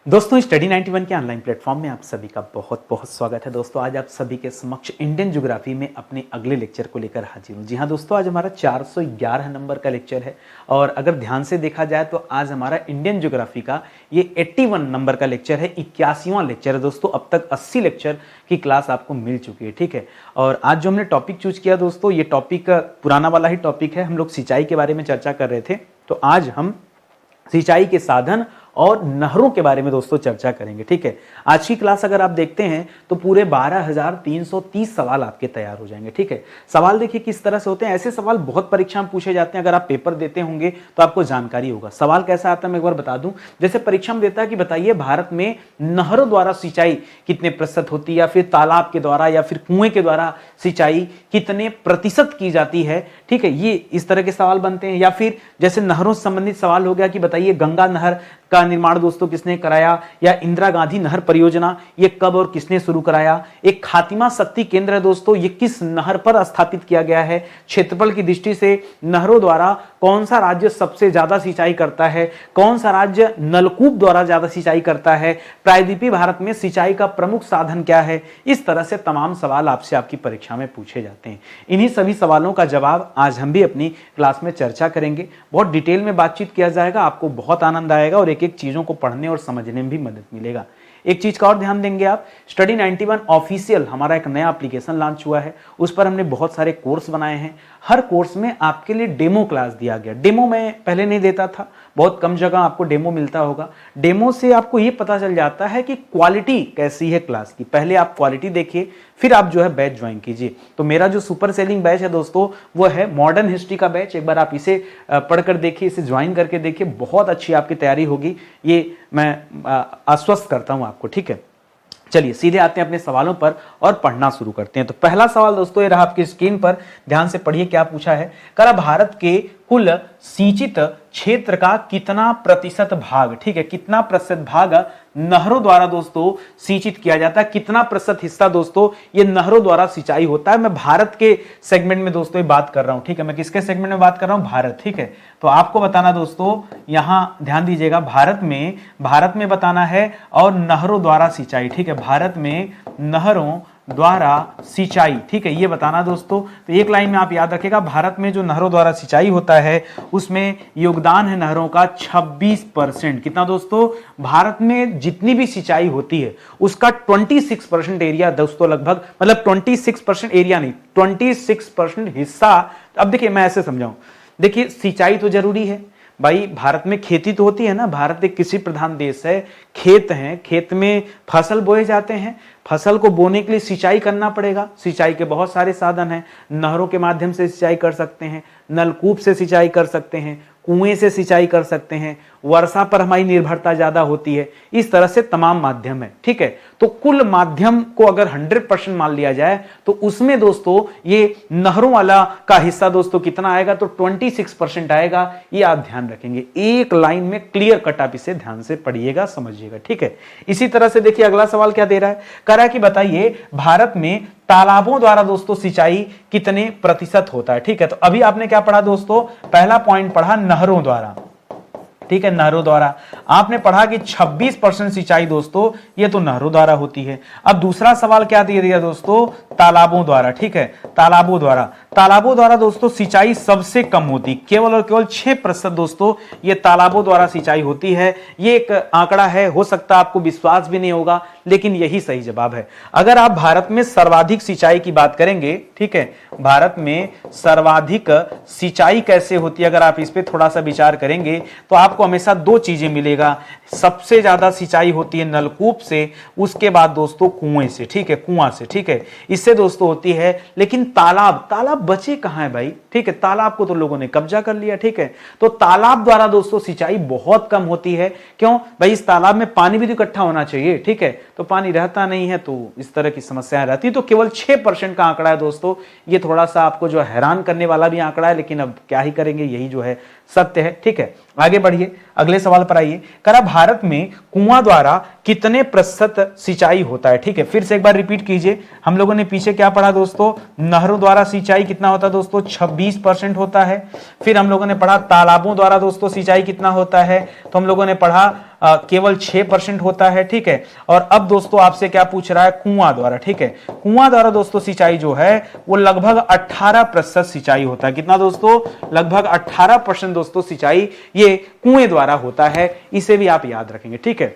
दोस्तों स्टडी 91 के online platform में आप सभी का बहुत बहुत स्वागत है। दोस्तों आज आप सभी के समक्ष इंडियन ज्योग्राफी में अपने अगले लेक्चर को लेकर हाजिर हूँ। जी हाँ दोस्तों, आज हमारा 411 नंबर का लेक्चर है और अगर ध्यान से देखा जाए तो आज हमारा इंडियन ज्योग्राफी का ये 81 नंबर का लेक्चर है, 81वां लेक्चर है दोस्तों। अब तक 80 लेक्चर की क्लास आपको मिल चुकी है, ठीक है। और आज जो हमने टॉपिक चूज किया दोस्तों, ये टॉपिक पुराना वाला ही टॉपिक है। हम लोग सिंचाई के बारे में चर्चा कर रहे थे, तो आज हम सिंचाई के साधन और नहरों के बारे में दोस्तों चर्चा करेंगे, ठीक है। आज की क्लास अगर आप देखते हैं तो पूरे 12,330 सवाल आपके तैयार हो जाएंगे, ठीक है। सवाल देखिए किस तरह से होते हैं, ऐसे सवाल बहुत परीक्षा में पूछे जाते हैं। अगर आप पेपर देते होंगे तो आपको जानकारी होगा। सवाल कैसा आता है मैं एक बार बता दूं। जैसे परीक्षा में देता है कि बताइए भारत में नहरों द्वारा सिंचाई कितने प्रतिशत होती है, या फिर तालाब के द्वारा या फिर कुएं के द्वारा सिंचाई कितने प्रतिशत की जाती है, ठीक है। ये इस तरह के सवाल बनते हैं। या फिर जैसे नहरों से संबंधित सवाल हो गया कि बताइए गंगा नहर का निर्माण दोस्तों किसने कराया, या इंदिरा गांधी नहर परियोजना ये कब और किसने शुरू कराया। एक खातिमा शक्ति केंद्र है दोस्तों, ये किस नहर पर स्थापित किया गया है। क्षेत्रफल की दृष्टि से नहरों द्वारा कौन सा राज्य सबसे ज्यादा सिंचाई करता है, कौन सा राज्य नलकूप द्वारा ज्यादा सिंचाई करता है, प्रायद्वीपीय भारत में सिंचाई का प्रमुख साधन क्या है। इस तरह से तमाम सवाल आपसे आपकी परीक्षा में पूछे जाते हैं। इन्हीं सभी सवालों का जवाब आज हम भी अपनी क्लास में चर्चा करेंगे। बहुत डिटेल में बातचीत किया जाएगा, आपको बहुत आनंद आएगा और एक एक चीजों को पढ़ने और समझने में भी मदद मिलेगा। एक चीज का और ध्यान देंगे आप, स्टडी 91 ऑफिशियल हमारा एक नया एप्लीकेशन लॉन्च हुआ है। उस पर हमने बहुत सारे कोर्स बनाए हैं। हर कोर्स में आपके लिए डेमो क्लास दिया गया। डेमो मैं पहले नहीं देता था, बहुत कम जगह आपको डेमो मिलता होगा। डेमो से आपको ये पता चल जाता है कि क्वालिटी कैसी है क्लास की। पहले आप क्वालिटी देखिए, फिर आप जो है बैच ज्वाइन कीजिए। तो मेरा जो सुपर सेलिंग बैच है दोस्तों, वो है मॉडर्न हिस्ट्री का बैच। एक बार आप इसे पढ़कर देखिए, इसे ज्वाइन करके देखिए, बहुत अच्छी आपकी तैयारी होगी, ये मैं आश्वस्त करता हूं आपको, ठीक है। चलिए सीधे आते हैं अपने सवालों पर और पढ़ना शुरू करते हैं। तो पहला सवाल दोस्तों ये रहा आपकी स्क्रीन पर, ध्यान से पढ़िए क्या पूछा है। करा भारत के कुल सिंचित क्षेत्र का कितना प्रतिशत भाग, ठीक है, कितना प्रतिशत भाग नहरों द्वारा दोस्तों सिंचित किया जाता है, कितना प्रतिशत हिस्सा दोस्तों ये नहरों द्वारा सिंचाई होता है। मैं भारत के सेगमेंट में दोस्तों ये बात कर रहा हूं, ठीक है। मैं किसके सेगमेंट में बात कर रहा हूं, भारत, ठीक है। तो आपको बताना दोस्तों, यहां ध्यान दीजिएगा, भारत में बताना है और नहरों द्वारा सिंचाई, ठीक है। भारत में नहरों द्वारा सिंचाई, ठीक है, ये बताना दोस्तों। तो एक लाइन में आप याद रखिएगा, भारत में जो नहरों द्वारा सिंचाई होता है उसमें योगदान है नहरों का 26%। कितना दोस्तों, भारत में जितनी भी सिंचाई होती है उसका 26% एरिया दोस्तों, लगभग मतलब 26% एरिया नहीं, 26% हिस्सा। अब देखिए मैं ऐसे समझाऊं, देखिए सिंचाई तो जरूरी है भाई, भारत में खेती तो होती है ना, भारत एक कृषि प्रधान देश है। खेत हैं, खेत में फसल बोए जाते हैं, फसल को बोने के लिए सिंचाई करना पड़ेगा। सिंचाई के बहुत सारे साधन हैं, नहरों के माध्यम से सिंचाई कर सकते हैं, नलकूप से सिंचाई कर सकते हैं, कुएं से सिंचाई कर सकते हैं, वर्षा पर हमारी निर्भरता ज्यादा होती है। इस तरह से तमाम माध्यम है, ठीक है। तो कुल माध्यम को अगर 100% मान लिया जाए तो उसमें दोस्तों ये नहरों वाला का हिस्सा दोस्तों कितना आएगा, तो 26% आएगा। ये आप ध्यान रखेंगे, एक लाइन में क्लियर कट आप इसे ध्यान से पढ़िएगा, समझिएगा, ठीक है। इसी तरह से देखिए अगला सवाल क्या दे रहा है, करा कि बताइए भारत में तालाबों द्वारा दोस्तों सिंचाई कितने प्रतिशत होता है, ठीक है। तो अभी आपने क्या पढ़ा दोस्तों, पहला पॉइंट पढ़ा नहरों द्वारा, ठीक है, नहरों द्वारा आपने पढ़ा कि 26% सिंचाई दोस्तों ये तो नहरों द्वारा होती है। अब दूसरा सवाल क्या दे दिया दोस्तों, तालाबों द्वारा, ठीक है, तालाबों द्वारा दोस्तों सिंचाई सबसे कम होती, केवल और केवल 6% दोस्तों ये तालाबों द्वारा सिंचाई होती है। ये एक आंकड़ा है, हो सकता है आपको विश्वास भी नहीं होगा, लेकिन यही सही जवाब है। अगर आप भारत में सर्वाधिक सिंचाई की बात करेंगे, ठीक है, भारत में सर्वाधिक सिंचाई कैसे होती है, अगर आप इस पे थोड़ा सा विचार करेंगे तो आपको हमेशा दो चीजें मिलेगा। सबसे ज्यादा सिंचाई होती है नलकूप से, उसके बाद दोस्तों कुएं से, ठीक है, कुआं से, ठीक है, इससे दोस्तों होती है। लेकिन तालाब बचे कहां है भाई, ठीक है, तालाब को तो लोगों ने कब्जा कर लिया, ठीक है। तो तालाब द्वारा दोस्तों सिंचाई बहुत कम होती है। क्यों भाई, इस तालाब में पानी भी तो इकट्ठा होना चाहिए, ठीक है, तो पानी रहता नहीं है, तो इस तरह की समस्याएं रहती है। तो केवल 6% का आंकड़ा है दोस्तों। ये थोड़ा सा आपको जो हैरान करने वाला भी आंकड़ा है, लेकिन अब क्या ही करेंगे, यही जो है सत्य है, ठीक है। आगे बढ़िए, अगले सवाल पर आइए। करा भारत में कुआं द्वारा कितने प्रतिशत सिंचाई होता है, ठीक है। फिर से एक बार रिपीट कीजिए, हम लोगों ने पीछे क्या पढ़ा दोस्तों, नहरों द्वारा सिंचाई कितना होता है दोस्तों, 26% होता है। फिर हम लोगों ने पढ़ा तालाबों द्वारा दोस्तों सिंचाई कितना होता है, तो हम लोगों ने पढ़ा केवल 6% होता है, ठीक है। और अब दोस्तों आपसे क्या पूछ रहा है, कुआं द्वारा, ठीक है। कुआं द्वारा दोस्तों सिंचाई जो है वो लगभग 18% सिंचाई होता है। कितना दोस्तों, लगभग 18% दोस्तों सिंचाई ये कुएं द्वारा होता है। इसे भी आप याद रखेंगे, ठीक है।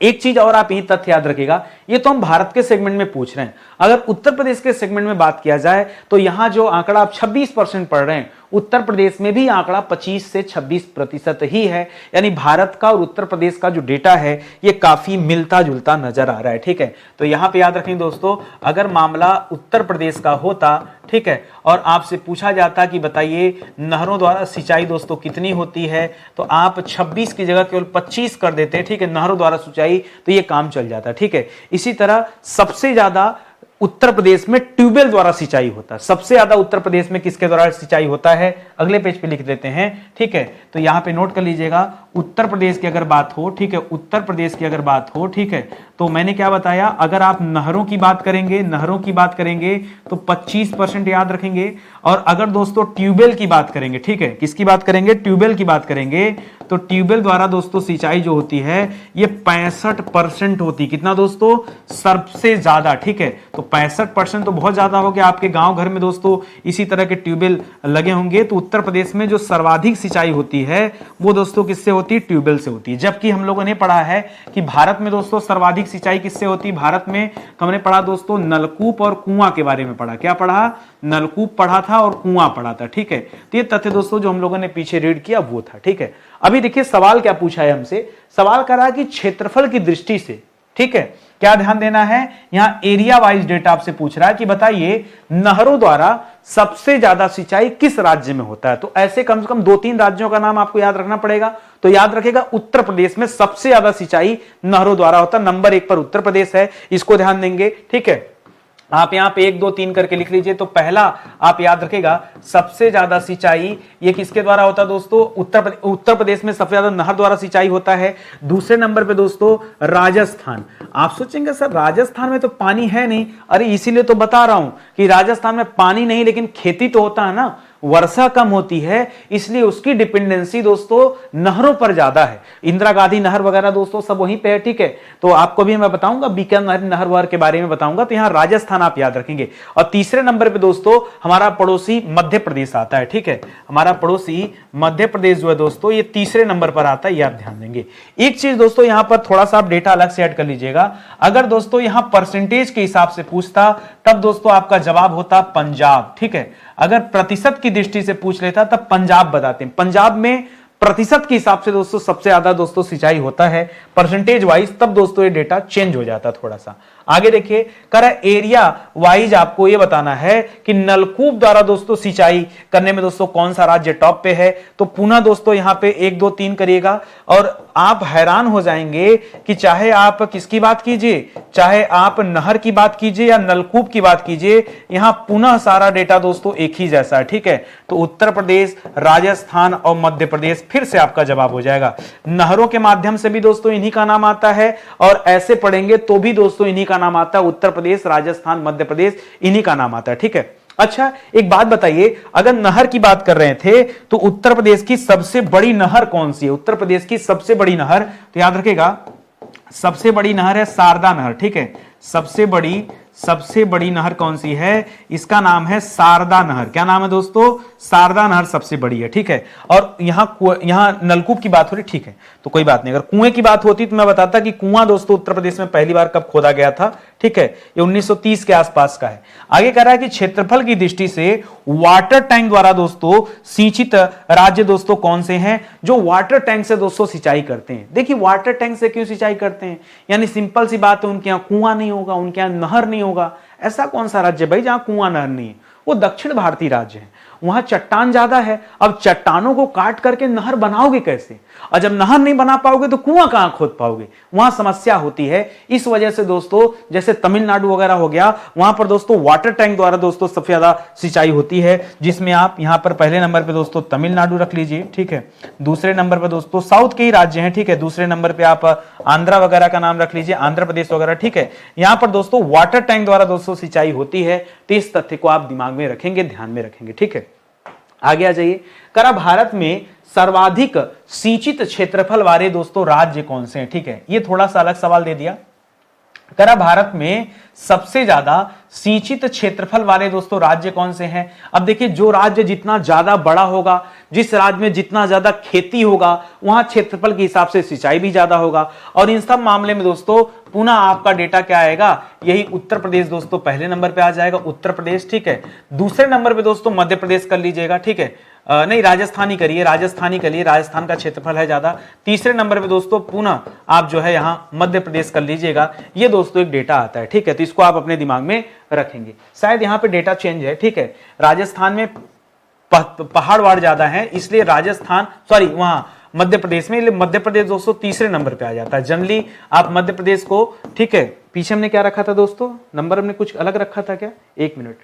एक चीज और आप यही तथ्य याद रखिएगा, ये तो हम भारत के सेगमेंट में पूछ रहे हैं। अगर उत्तर प्रदेश के सेगमेंट में बात किया जाए तो यहां जो आंकड़ा आप 26% पढ़ रहे हैं, उत्तर प्रदेश में भी आंकड़ा 25 से 26% ही है। यानी भारत का और उत्तर प्रदेश का जो डेटा है ये काफी मिलता जुलता नजर आ रहा है, ठीक है। तो यहां पे याद रखें दोस्तों, अगर मामला उत्तर प्रदेश का होता, ठीक है, और आपसे पूछा जाता कि बताइए नहरों द्वारा सिंचाई दोस्तों कितनी होती है, तो आप 26 की जगह केवल 25 कर देते, ठीक है, नहरों द्वारा सिंचाई, तो ये काम चल जाता, ठीक है। इसी तरह सबसे ज्यादा उत्तर प्रदेश में ट्यूबवेल द्वारा सिंचाई होता है। सबसे ज्यादा उत्तर प्रदेश में किसके द्वारा सिंचाई होता है, अगले पेज पे लिख देते हैं, ठीक है। तो यहां पे नोट कर लीजिएगा, उत्तर प्रदेश की अगर बात हो, ठीक है, उत्तर प्रदेश की अगर बात हो, ठीक है, तो मैंने क्या बताया, अगर आप नहरों की बात करेंगे, नहरों की बात करेंगे तो 25% याद रखेंगे। और अगर दोस्तों ट्यूबवेल की बात करेंगे, ठीक है, किसकी बात करेंगे, ट्यूबवेल की बात करेंगे, तो ट्यूबवेल द्वारा दोस्तों सिंचाई जो होती है ये 65% होती। कितना दोस्तों, सबसे ज्यादा, ठीक है। तो 65% तो बहुत ज्यादा हो गया। आपके गांव घर में दोस्तों इसी तरह के ट्यूबवेल लगे होंगे। तो उत्तर प्रदेश में जो सर्वाधिक सिंचाई होती है वो दोस्तों किससे होती है, ट्यूबवेल से होती है। जबकि हम लोगों ने पढ़ा है कि भारत में दोस्तों सर्वाधिक सिंचाई किससे होती है, भारत में हमने पढ़ा दोस्तों नलकूप और कुआं के बारे में पढ़ा। क्या पढ़ा, नलकूप पढ़ा था और कुआं पढ़ा था, ठीक है। तो ये तथ्य दोस्तों जो हम लोगों ने पीछे रीड किया वो था, ठीक है। अभी देखिए सवाल क्या पूछा है हमसे, सवाल कर रहा है कि क्षेत्रफल की दृष्टि से, ठीक है, क्या ध्यान देना है, यहां एरिया वाइज डेटा आपसे पूछ रहा है कि बताइए नहरों द्वारा सबसे ज्यादा सिंचाई किस राज्य में होता है। तो ऐसे कम से कम 2-3 राज्यों का नाम आपको याद रखना पड़ेगा। तो याद रखेगा उत्तर प्रदेश में सबसे ज्यादा सिंचाई नहरों द्वारा होता है। नंबर 1 पर उत्तर प्रदेश है, इसको ध्यान देंगे, ठीक है। आप यहां पे 1, 2, 3 करके लिख लीजिए। तो पहला आप याद रखेगा, सबसे ज्यादा सिंचाई ये किसके द्वारा होता है दोस्तों, उत्तर प्रदेश में सबसे ज्यादा नहर द्वारा सिंचाई होता है। दूसरे नंबर पे दोस्तों राजस्थान। आप सोचेंगे सर राजस्थान में तो पानी है नहीं, अरे इसीलिए तो बता रहा हूं कि राजस्थान में पानी नहीं लेकिन खेती तो होता है ना, वर्षा कम होती है इसलिए उसकी डिपेंडेंसी दोस्तों नहरों पर ज्यादा है। इंदिरा गांधी नहर वगैरह दोस्तों सब वहीं पे है, ठीक है। तो आपको भी मैं बताऊंगा बीकानेर नहर वहर के बारे में बताऊंगा। तो यहां राजस्थान आप याद रखेंगे। और तीसरे नंबर पे दोस्तों हमारा पड़ोसी मध्य प्रदेश आता है, ठीक है। हमारा पड़ोसी मध्य प्रदेश जो है दोस्तों ये तीसरे नंबर पर आता है, ये आप ध्यान देंगे। एक चीज दोस्तों यहां पर थोड़ा सा आप डेटा अलग से ऐड कर लीजिएगा। अगर दोस्तों यहां परसेंटेज के हिसाब से पूछता तब दोस्तों आपका जवाब होता पंजाब, ठीक है। अगर प्रतिशत की दृष्टि से पूछ लेता तब पंजाब बताते हैं। पंजाब में प्रतिशत के हिसाब से दोस्तों सबसे ज्यादा दोस्तों सिंचाई होता है परसेंटेज वाइज, तब दोस्तों ये डेटा चेंज हो जाता थोड़ा सा। आगे देखिए कर एरिया वाइज आपको ये बताना है कि नलकूप द्वारा दोस्तों सिंचाई करने में दोस्तों कौन सा राज्य टॉप पे है। तो पुनः दोस्तों यहां पे 1, 2, 3 करिएगा और आप हैरान हो जाएंगे कि चाहे आप किसकी बात कीजिए, चाहे आप नहर की बात कीजिए या नलकूप की बात कीजिए, यहां पुनः सारा डेटा दोस्तों एक ही जैसा है, ठीक है। तो उत्तर प्रदेश, राजस्थान और मध्य प्रदेश फिर से आपका जवाब हो जाएगा। नहरों के माध्यम से भी दोस्तों इन्हीं का नाम आता है और ऐसे पढ़ेंगे तो भी दोस्तों इन्हीं का नाम आता है। उत्तर प्रदेश, राजस्थान, मध्य प्रदेश इन्हीं का नाम आता है, ठीक है। अच्छा एक बात बताइए, अगर नहर की बात कर रहे थे तो उत्तर प्रदेश की सबसे बड़ी नहर कौन सी है, उत्तर प्रदेश की सबसे बड़ी नहर, तो याद रखेगा सबसे बड़ी नहर है शारदा नहर, ठीक है। सबसे बड़ी नहर कौन सी है, इसका नाम है शारदा नहर। क्या नाम है दोस्तों, शारदा नहर सबसे बड़ी है, ठीक है। और यहां नलकूप की बात हो रही, ठीक है, तो कोई बात नहीं। अगर कुएं की बात होती तो मैं बताता कि कुआं दोस्तों उत्तर प्रदेश में पहली बार कब खोदा गया था, ठीक है, ये 1930 के आसपास का है। आगे कह रहा है कि क्षेत्रफल की दृष्टि से वाटर टैंक द्वारा दोस्तों सिंचित राज्य दोस्तों कौन से हैं, जो वाटर टैंक से दोस्तों सिंचाई करते हैं। देखिए वाटर टैंक से क्यों सिंचाई करते हैं, यानी सिंपल सी बात है, उनके यहां कुआं नहीं होगा, उनके यहां नहर नहीं होगा। ऐसा कौन सा राज्य भाई जहां कुआं नहर नहीं है, वो दक्षिण भारतीय राज्य है, वहां चट्टान ज्यादा है। अब चट्टानों को काट करके नहर बनाओगे कैसे, और जब नहर नहीं बना पाओगे तो कुआं कहां खोद पाओगे, वहां समस्या होती है। इस वजह से दोस्तों जैसे तमिलनाडु वगैरह हो गया, वहां पर दोस्तों वाटर टैंक द्वारा दोस्तों सबसे ज्यादा सिंचाई होती है, जिसमें आप यहां पर पहले नंबर पे दोस्तों तमिलनाडु रख लीजिए, ठीक है। दूसरे नंबर पर दोस्तों साउथ के ही राज्य हैं, ठीक है। दूसरे नंबर पे आप आंध्रा वगैरह का नाम रख लीजिए, आंध्र प्रदेश वगैरह, ठीक है। यहां पर दोस्तों वाटर टैंक द्वारा दोस्तों सिंचाई होती है। तो इस तथ्य को आप दिमाग में रखेंगे, ध्यान में रखेंगे, ठीक है। आगे आ जाइए। करा भारत में सर्वाधिक सिंचित क्षेत्रफल वाले दोस्तों राज्य कौन से हैं? ठीक है, ये थोड़ा सा अलग सवाल दे दिया। करा भारत में सबसे ज्यादा सिंचित क्षेत्रफल वाले दोस्तों राज्य कौन से हैं? अब देखिए, जो राज्य जितना ज्यादा बड़ा होगा, जिस राज्य में जितना ज्यादा खेती होगा, वहां क्षेत्रफल के हिसाब से सिंचाई भी ज्यादा होगा। और इन सब मामले में दोस्तों पुनः आपका डेटा क्या आएगा? यही उत्तर प्रदेश दोस्तों पहले नंबर पे आ जाएगा, उत्तर प्रदेश। ठीक है, दूसरे नंबर पे दोस्तों मध्य प्रदेश कर लीजिएगा। ठीक है, नहीं राजस्थान ही करिए, राजस्थान ही करिए, राजस्थान का क्षेत्रफल है ज्यादा। तीसरे नंबर पे दोस्तों पुनः आप जो है यहाँ मध्य प्रदेश कर लीजिएगा। ये दोस्तों एक डेटा आता है। ठीक है, तो इसको आप अपने दिमाग में रखेंगे। शायद यहाँ पे डेटा चेंज है। ठीक है, राजस्थान में पहाड़ वाड़ ज्यादा है, इसलिए राजस्थान सॉरी वहां मध्य प्रदेश में, मध्य प्रदेश दोस्तों तीसरे नंबर पे आ जाता है। जनरली आप मध्य प्रदेश को, ठीक है, पीछे हमने क्या रखा था दोस्तों? नंबर हमने कुछ अलग रखा था क्या? एक मिनट,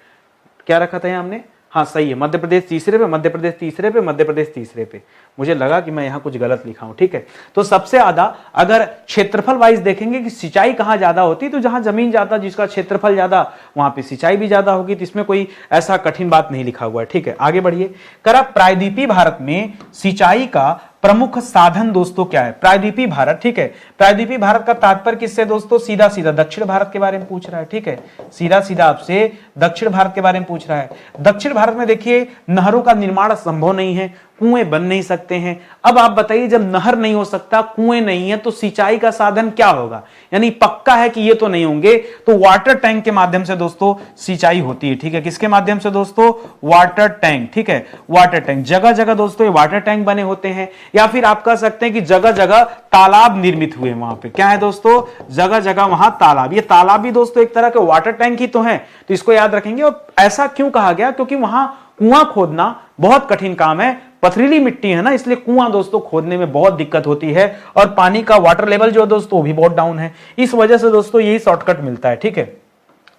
क्या रखा था यहाँ हमने? हाँ सही है, मध्य प्रदेश तीसरे पे, मध्य प्रदेश तीसरे पे, मध्य प्रदेश तीसरे पे। मुझे लगा कि मैं यहाँ कुछ गलत लिखा हूं। ठीक है, तो सबसे ज्यादा अगर क्षेत्रफल वाइज देखेंगे कि सिंचाई कहाँ ज्यादा होती, तो जहां जमीन ज्यादा, जिसका क्षेत्रफल ज्यादा, वहां पे सिंचाई भी ज्यादा होगी। तो इसमें कोई ऐसा कठिन बात नहीं लिखा हुआ है। ठीक है, आगे बढ़िए। करा प्रायद्वीपीय भारत में सिंचाई का प्रमुख साधन दोस्तों क्या है? प्रायद्वीपीय भारत। ठीक है, प्रायद्वीपीय भारत का तात्पर्य किससे दोस्तों? सीधा सीधा दक्षिण भारत के बारे में पूछ रहा है। ठीक है, सीधा सीधा आपसे दक्षिण भारत के बारे में पूछ रहा है। दक्षिण भारत में देखिए नहरों का निर्माण संभव नहीं है, कुएं बन नहीं सकते हैं। अब आप बताइए, जब नहर नहीं हो सकता, कुएं नहीं है, तो सिंचाई का साधन क्या होगा? यानी पक्का है कि ये तो नहीं होंगे, तो वाटर टैंक के माध्यम से दोस्तों सिंचाई होती है। ठीक है, किसके माध्यम से दोस्तों? Water tank. ठीक है, वाटर टैंक जगह जगह दोस्तों ये वाटर टैंक बने होते हैं, या फिर आप कह सकते हैं कि जगह जगह तालाब निर्मित हुए। वहां पे क्या है दोस्तों? जगह जगह वहां तालाब। ये तालाब भी दोस्तों एक तरह के वाटर टैंक ही तो है, तो इसको याद रखेंगे। और ऐसा क्यों कहा गया? क्योंकि वहां कुआं खोदना बहुत कठिन काम है, पथरीली मिट्टी है ना, इसलिए कुआं दोस्तों खोदने में बहुत दिक्कत होती है, और पानी का वाटर लेवल जो दोस्तों वो भी बहुत डाउन है। इस वजह से दोस्तों यही शॉर्टकट मिलता है। ठीक है,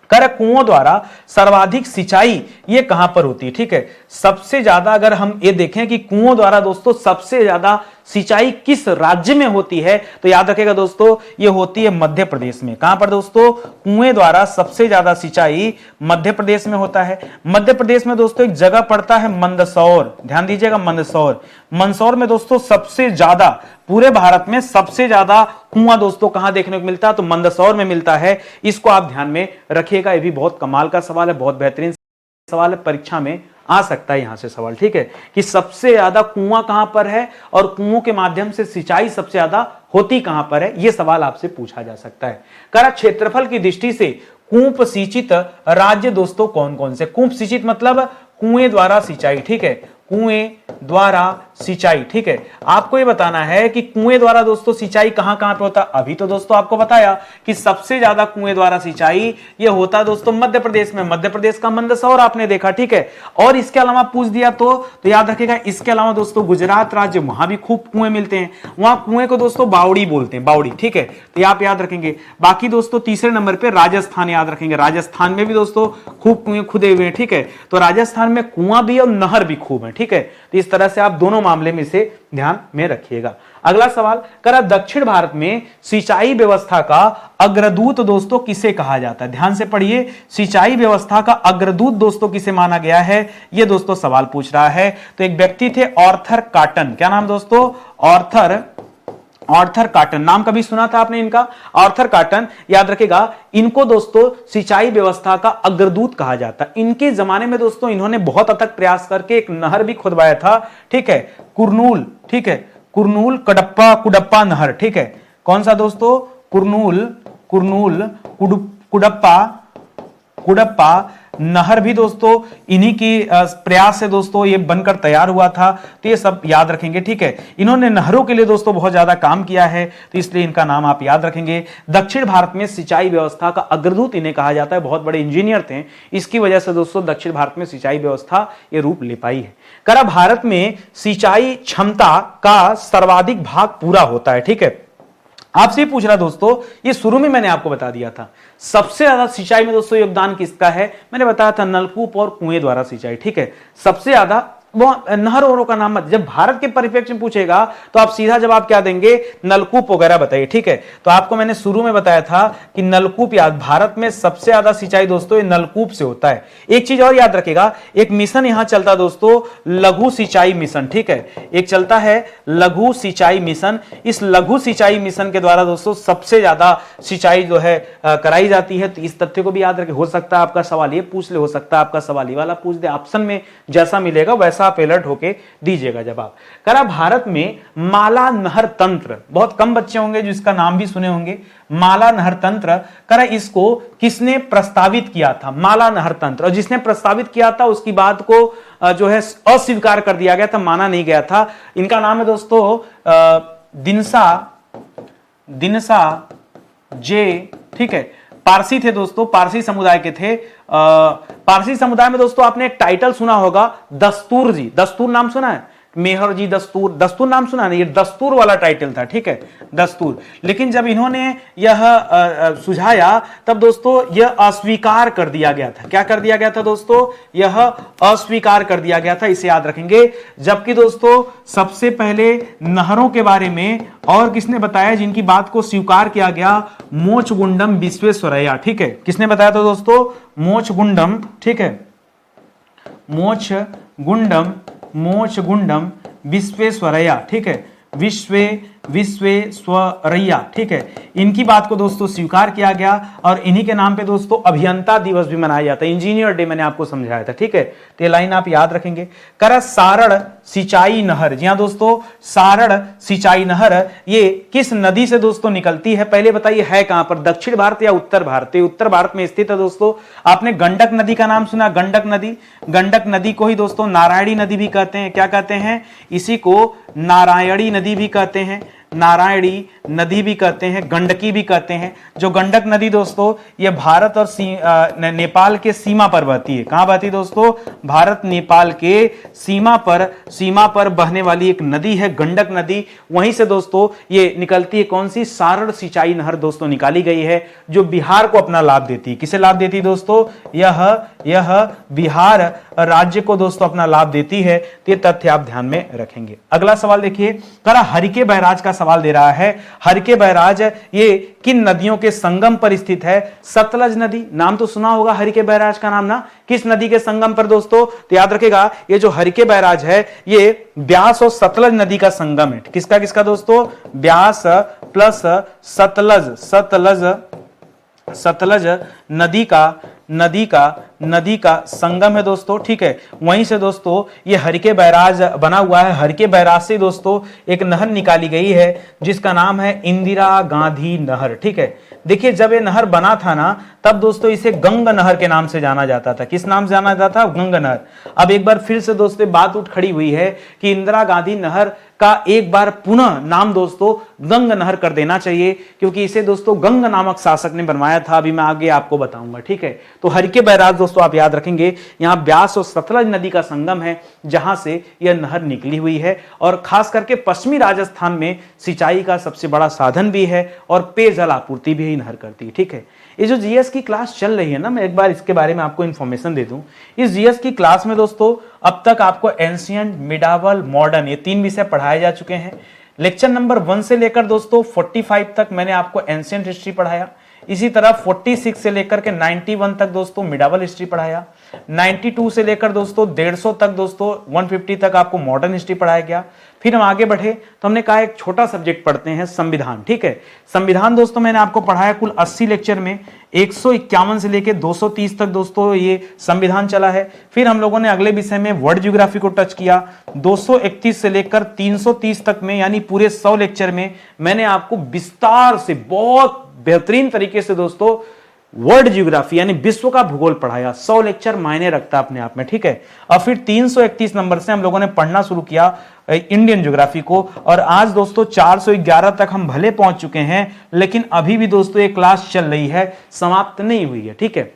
कर कुओं द्वारा सर्वाधिक सिंचाई ये कहां पर होती है? ठीक है, सबसे ज्यादा अगर हम ये देखें कि कुओं द्वारा दोस्तों सबसे ज्यादा सिंचाई किस राज्य में होती है, तो याद रखेगा दोस्तों ये होती है मध्य प्रदेश में। कहां पर दोस्तों? कुएं द्वारा सबसे ज्यादा सिंचाई मध्य प्रदेश में होता है। मध्य प्रदेश में दोस्तों एक जगह पड़ता है मंदसौर, ध्यान दीजिएगा, मंदसौर। मंदसौर में दोस्तों सबसे ज्यादा, पूरे भारत में सबसे ज्यादा कुआं दोस्तों कहां देखने को मिलता है? तो मंदसौर में मिलता है। इसको आप ध्यान में रखिएगा, ये भी बहुत कमाल का सवाल है, बहुत बेहतरीन सवाल है, परीक्षा में आ सकता है यहां से सवाल। ठीक है, कि सबसे ज्यादा कुआं कहां पर है और कुओं के माध्यम से सिंचाई सबसे ज्यादा होती कहां पर है, यह सवाल आपसे पूछा जा सकता है। करा क्षेत्रफल की दृष्टि से कूप सिंचित राज्य दोस्तों कौन कौन से? कूप सिंचित मतलब कुएं द्वारा सिंचाई। ठीक है, कुएं द्वारा सिंचाई। ठीक है, आपको ये बताना है कि कुएं द्वारा दोस्तों सिंचाई कहां कहां पे होता है। अभी तो दोस्तों आपको बताया कि सबसे ज्यादा कुएं द्वारा सिंचाई ये होता है दोस्तों मध्य प्रदेश में, मध्य प्रदेश का मंदसौर आपने देखा। ठीक है, और इसके अलावा पूछ दिया तो याद रखिएगा, इसके अलावा दोस्तों गुजरात राज्य, वहां भी खूब कुएं मिलते हैं, वहां कुएं को दोस्तों बावड़ी बोलते हैं, बावड़ी। ठीक है, तो आप याद रखेंगे। बाकी दोस्तों तीसरे नंबर पे राजस्थान याद रखेंगे, राजस्थान में भी दोस्तों खूब कुएं खुदे हुए हैं। ठीक है, तो राजस्थान में कुआं भी और नहर भी खूब है। ठीक है, तो इस तरह से आप दोनों मामले में से ध्यान में रखिएगा। अगला सवाल, करा दक्षिण भारत में सिंचाई व्यवस्था का अग्रदूत दोस्तों किसे कहा जाता है? ध्यान से पढ़िए, सिंचाई व्यवस्था का अग्रदूत दोस्तों किसे माना गया है, यह दोस्तों सवाल पूछ रहा है। तो एक व्यक्ति थे आर्थर कॉटन। क्या नाम दोस्तों? आर्थर कॉटन, नाम कभी सुना था आपने इनका? आर्थर कॉटन, याद रखेगा, इनको दोस्तों सिंचाई व्यवस्था का अग्रदूत कहा जाता है। इनके जमाने में दोस्तों इन्होंने बहुत अथक प्रयास करके एक नहर भी खुदवाया था। ठीक है, कुरनूल। ठीक है, कुरनूल कुडप्पा नहर। ठीक है, कौन सा दोस्तों? कुरनूल कुडप्पा नहर भी दोस्तों इन्हीं की प्रयास से दोस्तों ये बनकर तैयार हुआ था। तो ये सब याद रखेंगे। ठीक है, इन्होंने नहरों के लिए दोस्तों बहुत ज्यादा काम किया है, तो इसलिए इनका नाम आप याद रखेंगे। दक्षिण भारत में सिंचाई व्यवस्था का अग्रदूत इन्हें कहा जाता है, बहुत बड़े इंजीनियर थे, इसकी वजह से दोस्तों दक्षिण भारत में सिंचाई व्यवस्था ये रूप ले पाई है। करा भारत में सिंचाई क्षमता का सर्वाधिक भाग पूरा होता है। ठीक है, आपसे पूछ रहा दोस्तों, ये शुरू में मैंने आपको बता दिया था, सबसे ज्यादा सिंचाई में दोस्तों योगदान किसका है? मैंने बताया था नलकूप और कुएं द्वारा सिंचाई। ठीक है, सबसे ज्यादा वो नहर वहरों का नाम मत, जब भारत के परिप्रेक्ष्य में पूछेगा तो आप सीधा जवाब क्या देंगे, नलकूप वगैरह बताइए, ठीक है। तो आपको मैंने शुरू में बताया था कि नलकूप याद, भारत में सबसे ज्यादा सिंचाई दोस्तों ये नलकूप से होता है। एक चीज और याद रखिएगा, एक मिशन यहां चलता दोस्तों, लघु सिंचाई मिशन, ठीक है, एक चलता है लघु सिंचाई मिशन। इस लघु सिंचाई मिशन के द्वारा दोस्तों सबसे ज्यादा सिंचाई जो है कराई जाती है। तो इस तथ्य को भी याद रखें, हो सकता है आपका सवाल ये पूछ ले, हो सकता है आपका सवाल ये वाला पूछ दे, ऑप्शन में जैसा मिलेगा वैसा आप अलर्ट होके दीजिएगा जवाब। करा भारत में माला नहर तंत्र, बहुत कम बच्चे होंगे जो इसका नाम भी सुने होंगे, माला नहर तंत्र। करा इसको किसने प्रस्तावित किया था, माला नहर तंत्र, और जिसने प्रस्तावित किया था उसकी बात को जो है अस्वीकार कर दिया गया था, माना नहीं गया था। इनका नाम है दोस्तों दिनसा जे, ठीक है, पारसी थे दोस्तों, पारसी समुदाय के थे। पारसी समुदाय में दोस्तों आपने एक टाइटल सुना होगा, दस्तूर जी, दस्तूर नाम सुना है, मेहर जी दस्तूर, दस्तूर नाम सुना नहीं, ये दस्तूर वाला टाइटल था, ठीक है, दस्तूर। लेकिन जब इन्होंने यह सुझाया तब दोस्तों यह अस्वीकार कर दिया गया था। क्या कर दिया गया था दोस्तों, यह अस्वीकार कर दिया गया था, इसे याद रखेंगे। जबकि दोस्तों सबसे पहले नहरों के बारे में और किसने बताया जिनकी बात को स्वीकार किया गया, मोक्षगुंडम विश्वेश्वरैया, ठीक है, किसने बताया था दोस्तों, मोक्षगुंडम, ठीक है, मोक्षगुंडम विश्वेश्वरैया, ठीक है, विश्वेश्वरैया, ठीक है, इनकी बात को दोस्तों स्वीकार किया गया। और इन्हीं के नाम पे दोस्तों अभियंता दिवस भी मनाया जाता है, इंजीनियर डे मैंने आपको समझाया था, ठीक है। तो ये लाइन आप याद रखेंगे। करा सारण सिंचाई नहर, जी हां दोस्तों, सारण सिंचाई नहर ये किस नदी से दोस्तों निकलती है, पहले बताइए है कहां पर, दक्षिण भारत या उत्तर भारत? उत्तर भारत में स्थित है दोस्तों। आपने गंडक नदी का नाम सुना, गंडक नदी, गंडक नदी को ही दोस्तों नारायणी नदी भी कहते हैं। क्या कहते हैं, इसी को नारायणी नदी भी कहते हैं, नारायणी नदी भी कहते हैं, गंडकी भी कहते हैं। जो गंडक नदी दोस्तों ये भारत और नेपाल के सीमा पर बहती है। कहां बहती है दोस्तों, भारत नेपाल के सीमा पर बहने वाली एक नदी है गंडक नदी। वहीं से दोस्तों ये निकलती है, कौन सी, सारण सिंचाई नहर दोस्तों निकाली गई है, जो बिहार को अपना लाभ देती है। किसे लाभ देती है दोस्तों, यह बिहार राज्य को दोस्तों अपना लाभ देती है। तो ये तथ्य आप ध्यान में रखेंगे। अगला सवाल देखिए, करा हरिके बैराज का सवाल दे रहा है। हरिके बैराज ये किन नदियों के संगम पर स्थित है, सतलज नदी, नाम तो सुना होगा हरिके बैराज का नाम ना, किस नदी के संगम पर दोस्तों, तो याद रखेगा ये जो हरिके बैराज है ये ब्यास और सतलज नदी का संगम है। किसका दोस्तों, ब्यास प्लस सतलज नदी का संगम है दोस्तों, ठीक है। वहीं से दोस्तों ये हरिके बैराज बना हुआ है। हरिके बैराज से दोस्तों एक नहर निकाली गई है जिसका नाम है इंदिरा गांधी नहर, ठीक है। देखिए जब ये नहर बना था ना तब दोस्तों इसे गंग नहर के नाम से जाना जाता था। किस नाम से जाना जाता था, गंग नहर। अब एक बार फिर से दोस्तों बात उठ खड़ी हुई है कि इंदिरा गांधी नहर का एक बार पुनः नाम दोस्तों गंग नहर कर देना चाहिए, क्योंकि इसे दोस्तों गंग नामक शासक ने बनवाया था। अभी मैं आगे आपको बताऊंगा, ठीक है। तो हरिके बैराज दोस्तों आप याद रखेंगे, यहां ब्यास और सतलज नदी का संगम है जहां से यह नहर निकली हुई है, और खास करके पश्चिमी राजस्थान में सिंचाई का सबसे बड़ा साधन भी है और पेयजल आपूर्ति भी नहर करती है, ठीक है। ये जो जीएस की क्लास चल रही है ना, मैं एक बार इसके बारे में आपको इंफॉर्मेशन दे दूं। इस जीएस की क्लास में दोस्तों अब तक आपको एंशिएंट, मिडावल, मॉडर्न ये 3 विषय पढ़ाए जा चुके हैं। लेक्चर नंबर 1 से लेकर दोस्तों 45 तक मैंने आपको एंशिएंट हिस्ट्री पढ़ाया। इसी तरह 46 से लेकर के 91 तक दोस्तों मिडावल हिस्ट्री पढ़ाया। 92 से लेकर दोस्तों 150 तक दोस्तों 150 तक आपको मॉडर्न हिस्ट्री पढ़ाया गया। फिर हम आगे बढ़े तो हमने कहा एक छोटा सब्जेक्ट पढ़ते हैं, संविधान, ठीक है। संविधान दोस्तों मैंने आपको पढ़ाया कुल 80 लेक्चर में, 151 से लेकर 230 तक दोस्तों ये संविधान चला है। फिर हम लोगों ने अगले विषय में वर्ल्ड ज्योग्राफी को टच किया। 231 से लेकर 330 तक में, यानी पूरे 100 लेक्चर में मैंने आपको विस्तार से बहुत बेहतरीन तरीके से दोस्तों वर्ल्ड ज्योग्राफी यानी विश्व का भूगोल पढ़ाया। 100 लेक्चर मायने रखता है अपने आप में, ठीक है। और फिर 331 नंबर से हम लोगों ने पढ़ना शुरू किया इंडियन ज्योग्राफी को, और आज दोस्तों 411 तक हम भले पहुंच चुके हैं, लेकिन अभी भी दोस्तों ये क्लास चल रही है, समाप्त नहीं हुई है, ठीक है।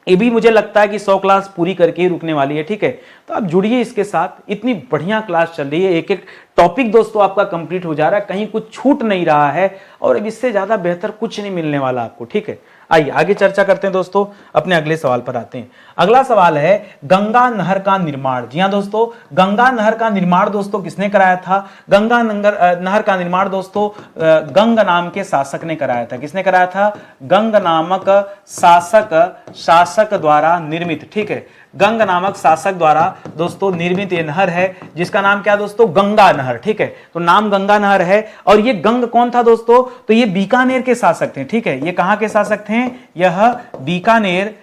ये भी मुझे लगता है कि 100 क्लास पूरी करके ही रुकने वाली है, ठीक है। तो आप जुड़िए इसके साथ, इतनी बढ़िया क्लास चल रही है, एक एक टॉपिक दोस्तों आपका कंप्लीट हो जा रहा है, कहीं कुछ छूट नहीं रहा है और अब इससे ज्यादा बेहतर कुछ नहीं मिलने वाला आपको। ठीक है, आइए आगे चर्चा करते हैं दोस्तों, अपने अगले सवाल पर आते हैं। अगला सवाल है गंगा नहर का निर्माण। जी हाँ दोस्तों, गंगा नहर का निर्माण दोस्तों किसने कराया था? गंगा नहर का निर्माण दोस्तों गंग नाम के शासक ने कराया था। किसने कराया था? गंग नामक शासक द्वारा निर्मित। ठीक है, गंग नामक शासक द्वारा दोस्तों निर्मित ये नहर है, जिसका नाम क्या दोस्तों? गंगा नहर। ठीक है, तो नाम गंगा नहर है। और ये गंग कौन था दोस्तों? तो ये बीकानेर के शासक थे। ठीक है, ये कहां के शासक थे? यह बीकानेर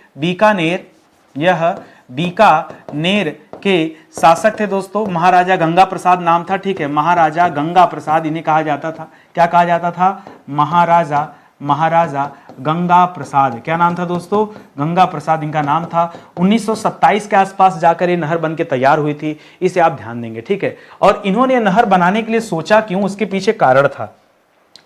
के शासक थे दोस्तों। महाराजा गंगा प्रसाद नाम था। ठीक है, महाराजा गंगा प्रसाद इन्हें कहा जाता था। क्या कहा जाता था? महाराजा गंगा प्रसाद। क्या नाम था दोस्तों? गंगा प्रसाद इनका नाम था। 1927 के आसपास जाकर ये नहर बनके तैयार हुई थी, इसे आप ध्यान देंगे। ठीक है, और इन्होंने नहर बनाने के लिए सोचा क्यों, उसके पीछे कारण था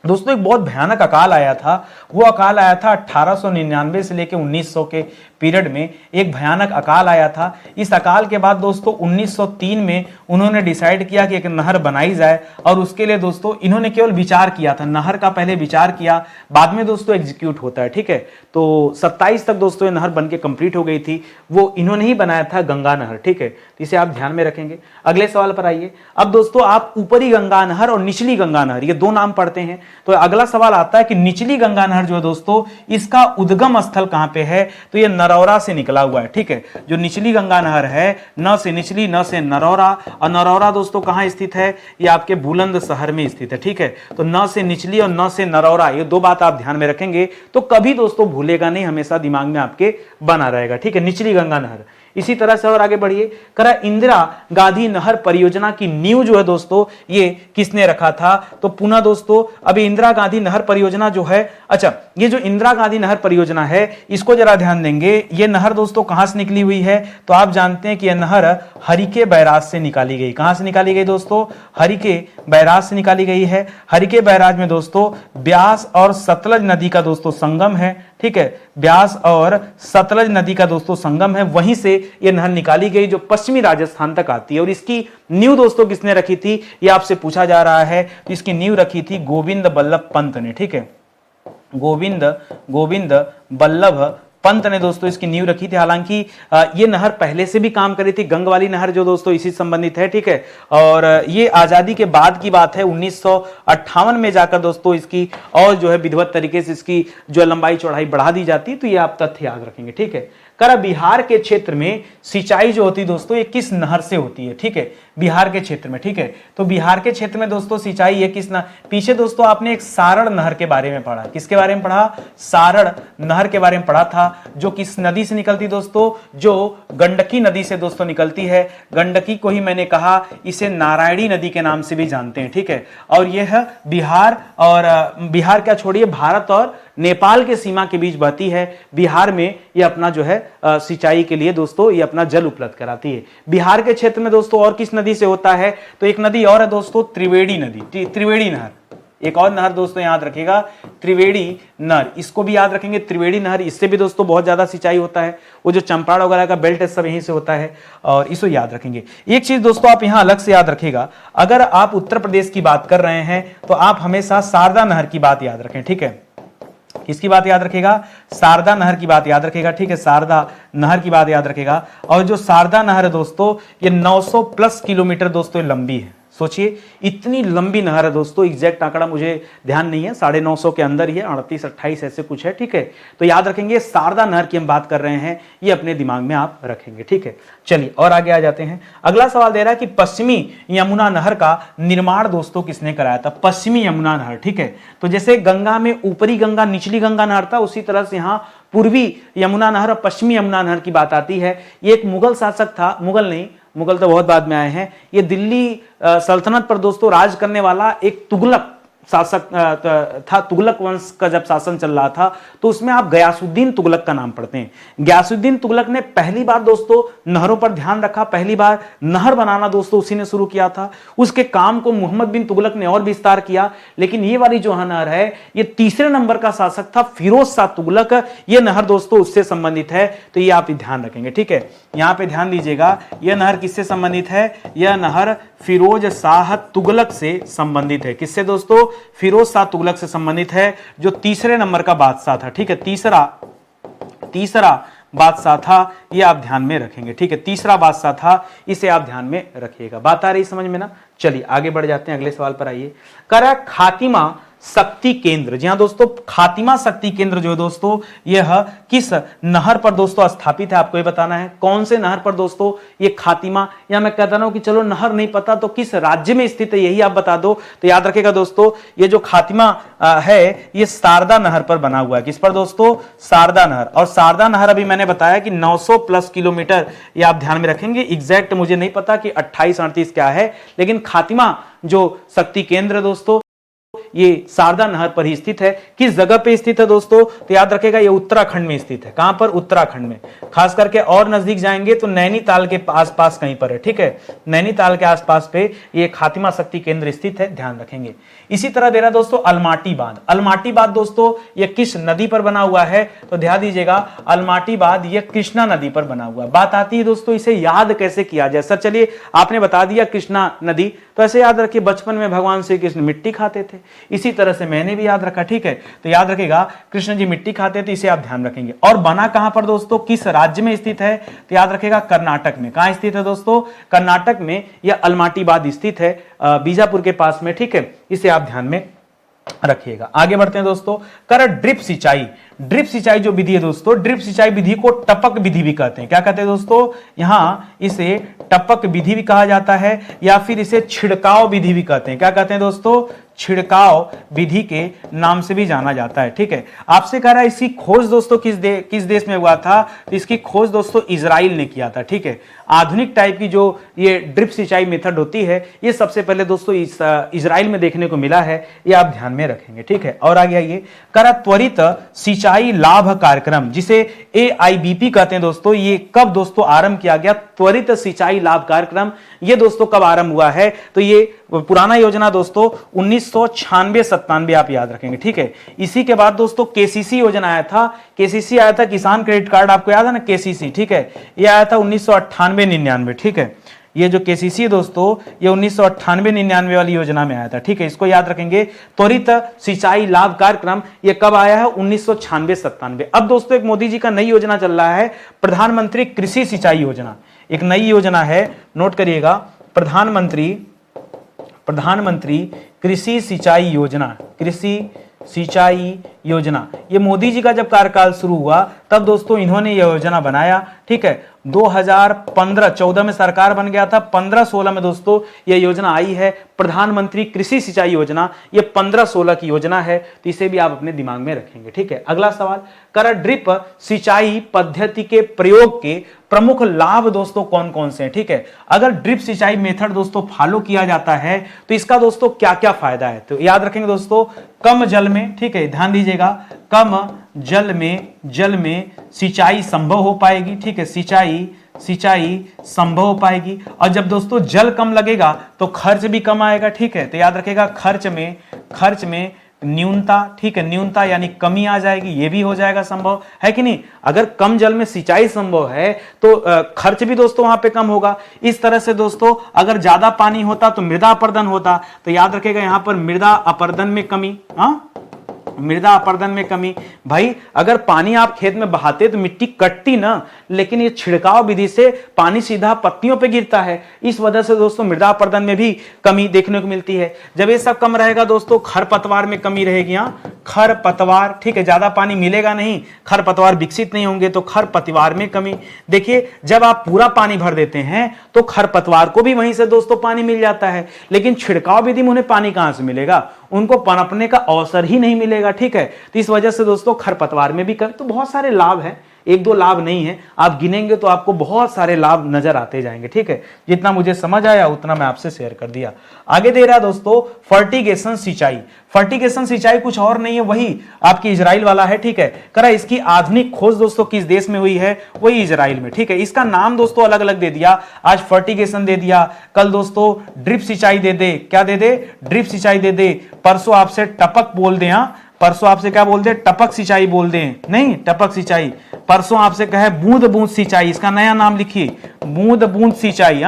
दोस्तों। एक बहुत भयानक अकाल आया था। वो अकाल आया था 1899 से लेकर 1900 के पीरियड में एक भयानक अकाल आया था। इस अकाल के बाद दोस्तों 1903 में उन्होंने डिसाइड किया कि एक नहर बनाई जाए, और उसके लिए दोस्तों इन्होंने केवल विचार किया था, नहर का पहले विचार किया, बाद में दोस्तों एग्जीक्यूट होता है। ठीक है, तो 27 तक दोस्तों ये नहर बनके कंप्लीट हो गई थी। वो इन्होंने ही बनाया था, गंगा नहर। ठीक है, इसे आप ध्यान में रखेंगे। अगले सवाल पर आइए। अब दोस्तों आप ऊपरी गंगा नहर और निचली गंगा नहर, ये दो नाम पढ़ते हैं। तो अगला सवाल आता है कि निचली गंगा नहर जो है दोस्तों, इसका उद्गम स्थल कहां पे है? तो ये नरौरा से निकला हुआ है। ठीक है, जो निचली गंगा नहर है, न से निचली, न से नरौरा, और नरौरा दोस्तों कहां स्थित है? ये आपके बुलंदशहर में स्थित है। ठीक है, तो न से निचली और न से नरौरा, ये दो बात आप ध्यान में रखेंगे तो कभी दोस्तों भूलेगा नहीं, हमेशा दिमाग में आपके बना रहेगा। ठीक है, निचली गंगा नहर। इसी तरह से और आगे बढ़िए, करा इंदिरा गांधी नहर परियोजना की नींव जो है दोस्तों, ये किसने रखा था? तो पुनः दोस्तों अभी इंदिरा गांधी नहर परियोजना जो है, अच्छा ये जो इंदिरा गांधी नहर परियोजना है, इसको जरा ध्यान देंगे। ये नहर दोस्तों कहां से निकली हुई है? तो आप जानते हैं कि यह नहर हरिके बैराज से निकाली गई। कहां से निकाली गई दोस्तों? हरिके बैराज से निकाली गई है। हरिके बैराज में दोस्तों ब्यास और सतलज नदी का दोस्तों संगम है। ठीक है, ब्यास और सतलज नदी का दोस्तों संगम है, वहीं से यह नहर निकाली गई जो पश्चिमी राजस्थान तक आती है। और इसकी नींव दोस्तों किसने रखी थी, यह आपसे पूछा जा रहा है। तो इसकी नींव रखी थी गोविंद बल्लभ पंत ने। ठीक है, गोविंद बल्लभ पंत ने दोस्तों इसकी नींव रखी थी। हालांकि ये नहर पहले से भी काम करी थी, गंग वाली नहर जो दोस्तों इसी संबंधित है। ठीक है, और ये आजादी के बाद की बात है, 1958 में जाकर दोस्तों इसकी और जो है विधिवत तरीके से इसकी जो लंबाई चौड़ाई बढ़ा दी जाती है। तो ये आप तथ्य याद रखेंगे। ठीक है, करा बिहार के क्षेत्र में सिंचाई जो होती है दोस्तों, ये किस नहर से होती है? ठीक है, बिहार के क्षेत्र में। ठीक है, तो बिहार के क्षेत्र में दोस्तों सिंचाई है किस नहर? पीछे दोस्तों आपने एक सारण नहर के बारे में पढ़ा। किसके बारे में पढ़ा? सारण नहर के बारे में पढ़ा था, जो किस नदी से निकलती दोस्तों? जो गंडकी नदी से दोस्तों निकलती है। गंडकी को ही मैंने कहा, इसे नारायणी नदी के नाम से भी जानते हैं। ठीक है, और यह बिहार और बिहार क्या छोड़िए, भारत और नेपाल के सीमा के बीच बहती है। बिहार में ये अपना जो है सिंचाई के लिए दोस्तों ये अपना जल उपलब्ध कराती है। बिहार के क्षेत्र में दोस्तों और किस नदी से होता है? तो एक नदी और है दोस्तों, त्रिवेणी नदी, त्रिवेणी नहर। एक और नहर दोस्तों याद रखिएगा, त्रिवेणी नहर, इसको भी याद रखेंगे। त्रिवेणी नहर, इससे भी दोस्तों बहुत ज्यादा सिंचाई होता है। वो जो चंपारण वगैरह का बेल्ट है सब यहीं से होता है, और इसको याद रखेंगे। एक चीज दोस्तों आप यहां अलग से याद रखिएगा, अगर आप उत्तर प्रदेश की बात कर रहे हैं तो आप हमेशा शारदा नहर की बात याद रखें। ठीक है, किसकी बात याद रखेगा? शारदा नहर की बात याद रखेगा। ठीक है, शारदा नहर की बात याद रखेगा। और जो शारदा नहर है दोस्तों, ये 900 प्लस किलोमीटर दोस्तों लंबी है। सोचिए इतनी लंबी नहर है दोस्तों, एग्जैक्ट आंकड़ा मुझे ध्यान नहीं है, 950 के अंदर ही है, 38-28 ऐसे कुछ है। ठीक है, तो याद रखेंगे शारदा नहर की हम बात कर रहे हैं, ये अपने दिमाग में आप रखेंगे। ठीक है, चलिए और आगे आ जाते हैं। अगला सवाल दे रहा है कि पश्चिमी यमुना नहर का निर्माण दोस्तों किसने कराया था? पश्चिमी यमुना नहर। ठीक है, तो जैसे गंगा में ऊपरी गंगा निचली गंगा नहर था, उसी तरह से यहाँ पूर्वी यमुना नहर और पश्चिमी यमुना नहर की बात आती है। ये एक मुगल शासक था, मुगल नहीं, मुगल तो बहुत बाद में आए हैं। ये दिल्ली सल्तनत पर दोस्तों राज करने वाला एक तुगलक शासक था, तुगलक वंश का जब शासन चल रहा था, तो उसमें आप गयासुद्दीन तुगलक का नाम पढ़ते हैं। गयासुद्दीन तुगलक ने पहली बार दोस्तों नहरों पर ध्यान रखा, पहली बार नहर बनाना दोस्तों उसी ने शुरू किया था। उसके काम को मोहम्मद बिन तुगलक ने और विस्तार किया। लेकिन ये वाली जो नहर है, ये तीसरे नंबर का शासक था फिरोज शाह तुगलक, ये नहर दोस्तों उससे संबंधित है, तो ये आप ध्यान रखेंगे। ठीक है, यहां पे ध्यान दीजिएगा, यह नहर किससे संबंधित है? यह नहर फिरोज शाह तुगलक से संबंधित है। किससे दोस्तों? फिरोज शाह तुगलक से संबंधित है, जो तीसरे नंबर का बादशाह था। ठीक है, तीसरा बादशाह था, ये आप ध्यान में रखेंगे। ठीक है, तीसरा बादशाह था, इसे आप ध्यान में रखिएगा। बात आ रही समझ में ना? चलिए आगे बढ़ जाते हैं, अगले सवाल पर आइए। करा खातिमा शक्ति केंद्र, जी हाँ दोस्तों, खातिमा शक्ति केंद्र जो है दोस्तों, यह किस नहर पर दोस्तों स्थापित है? आपको ये बताना है कौन से नहर पर दोस्तों ये खातिमा, या मैं कहता हूं कि चलो नहर नहीं पता तो किस राज्य में स्थित है यही आप बता दो। तो याद रखेगा दोस्तों, ये जो खातिमा है ये शारदा नहर पर बना हुआ है। किस पर दोस्तों? शारदा नहर। और शारदा नहर अभी मैंने बताया कि 900 प्लस किलोमीटर, ये आप ध्यान में रखेंगे। एग्जैक्ट मुझे नहीं पता कि 28-38 क्या है, लेकिन खातिमा जो शक्ति केंद्र दोस्तों ये शारदा नहर पर ही स्थित है। किस जगह पे स्थित है दोस्तों? तो याद रखेगा ये उत्तराखंड में स्थित है। कहां पर? उत्तराखंड में। खास करके और नजदीक जाएंगे तो नैनीताल के आसपास कहीं पर है। ठीक है, नैनीताल के आसपास पे ये खातिमा शक्ति केंद्र स्थित है, ध्यान रखेंगे। इसी तरह दे रहा दोस्तों अलमाटी बांध। अलमाटी बांध दोस्तों ये किस नदी पर बना हुआ है? तो ध्यान दीजिएगा, अलमाटी बांध ये कृष्णा नदी पर बना हुआ है। बात आती है दोस्तों इसे याद कैसे किया जाए? सर चलिए आपने बता दिया कृष्णा नदी, तो ऐसे याद रखिए बचपन में भगवान श्री कृष्ण मिट्टी खाते थे, इसी तरह से मैंने भी याद रखा। ठीक है, तो याद रखेगा कृष्ण जी मिट्टी खाते थे, इसे आप ध्यान रखेंगे। और बना कहां पर दोस्तों, किस राज्य में स्थित है? तो याद रखेगा कर्नाटक में। कहां स्थित है दोस्तों? कर्नाटक में यह अलमाटी बांध स्थित है, बीजापुर के पास में। ठीक है, इसे आप ध्यान में रखिएगा। आगे बढ़ते हैं दोस्तों। कर ड्रिप सिंचाई। ड्रिप सिंचाई जो विधि है दोस्तों, ड्रिप सिंचाई विधि को टपक विधि भी कहते हैं। क्या कहते हैं दोस्तों? यहां इसे टपक विधि भी कहा जाता है, या फिर इसे छिड़काव विधि भी कहते हैं। क्या कहते हैं दोस्तों? छिड़काव विधि के नाम से भी जाना जाता है। ठीक है, आपसे कह रहा है इसकी खोज दोस्तों किस देश में हुआ था? तो इसकी खोज दोस्तों इजराइल ने किया था। ठीक है, आधुनिक टाइप की जो ये ड्रिप सिंचाई मेथड होती है, ये सबसे पहले दोस्तों इजराइल में देखने को मिला है, ये आप ध्यान में रखेंगे। ठीक है, और आगे आइए। करा त्वरित सिंचाई लाभ कार्यक्रम, जिसे AIBP कहते हैं दोस्तों, ये कब दोस्तों आरंभ किया गया? त्वरित सिंचाई लाभ कार्यक्रम ये दोस्तों कब आरंभ हुआ है? तो ये पुराना योजना दोस्तों 1996-97 आप याद रखेंगे। ठीक है, इसी के बाद दोस्तों KCC योजना आया था। KCC आया था, किसान क्रेडिट कार्ड, आपको याद है ना KCC? ठीक है, ये आया था 1998-99। ठीक है, ये जो KCC है दोस्तों ये 1998-99 वाली योजना में आया था। ठीक है, इसको याद रखेंगे। त्वरित सिंचाई लाभ कार्यक्रम ये कब आया है? 1996-97। अब दोस्तों एक मोदी जी का नई योजना चल रहा है, प्रधानमंत्री कृषि सिंचाई योजना। एक नई योजना है, नोट करिएगा, प्रधानमंत्री कृषि सिंचाई योजना। कृषि सिंचाई योजना ये मोदी जी का जब कार्यकाल शुरू हुआ तब दोस्तों इन्होंने यह योजना बनाया। ठीक है, 2015-14 में सरकार बन गया था, 15-16 में दोस्तों यह योजना आई है, प्रधानमंत्री कृषि सिंचाई योजना। ये 15-16 की योजना है, तो इसे भी आप अपने दिमाग में रखेंगे। ठीक है, अगला सवाल। कर ड्रिप सिंचाई पद्धति के प्रयोग के प्रमुख लाभ दोस्तों कौन कौन से हैं? ठीक है, अगर ड्रिप सिंचाई मेथड दोस्तों फॉलो किया जाता है तो इसका दोस्तों क्या क्या फायदा है? तो याद रखेंगे दोस्तों, कम जल में, ठीक है ध्यान दीजिएगा, कम जल में सिंचाई संभव हो पाएगी। ठीक है, सिंचाई संभव हो पाएगी। और जब दोस्तों जल कम लगेगा तो खर्च भी कम आएगा। ठीक है, तो याद रखेगा खर्च में न्यूनता। ठीक है, न्यूनता यानी कमी आ जाएगी, ये भी हो जाएगा संभव, है कि नहीं? अगर कम जल में सिंचाई संभव है तो खर्च भी दोस्तों वहां पे कम होगा। इस तरह से दोस्तों अगर ज्यादा पानी होता तो मृदा अपरदन होता, तो याद रखेगा यहां पर मृदा अपरदन में कमी। मृदा अपरदन में कमी। भाई अगर पानी आप खेत में बहाते तो मिट्टी कटती ना, लेकिन ये छिड़काव विधि से पानी सीधा पत्तियों पे गिरता है, इस वजह से दोस्तों मृदा अपरदन में भी कमी देखने को मिलती है। जब ये सब कम रहेगा दोस्तों, खरपतवार में कमी रहेगी। खरपतवार, ठीक है, ज्यादा पानी मिलेगा नहीं, खरपतवार विकसित नहीं होंगे, तो खरपतवार में कमी। देखिए जब आप पूरा पानी भर देते हैं तो खरपतवार को भी वहीं से दोस्तों पानी मिल जाता है, लेकिन छिड़काव विधि में उन्हें पानी कहां से मिलेगा? उनको पनपने का अवसर ही नहीं मिलेगा। ठीक है, तो इस वजह से दोस्तों खरपतवार में भी कमी। तो बहुत सारे लाभ हैं, एक दो लाभ नहीं है, आप गिनेंगे तो आपको बहुत सारे लाभ नजर आते जाएंगे। ठीक है, जितना मुझे समझ आया उतना मैं आपसे शेयर कर दिया। आगे दे रहा है दोस्तों फर्टिगेशन सिंचाई। फर्टिगेशन सिंचाई कुछ और नहीं है, वही आपकी इजराइल वाला है। ठीक है, करा इसकी आधुनिक खोज दोस्तों किस देश में हुई है, वही इजराइल में। ठीक है, इसका नाम दोस्तों अलग अलग दे दिया, आज फर्टिगेशन दे दिया, कल दोस्तों ड्रिप सिंचाई दे दे, क्या दे दे, ड्रिप सिंचाई दे दे, परसों आपसे टपक बोल दे, परसों आपसे क्या बोल दे, टपक सिंचाई बोल दे, नहीं टपक सिंचाई, परसों आपसे कहे बूंद बूंद सिंचाई, इसका नया नाम लिखिए बूंद बूंद सिंचाई,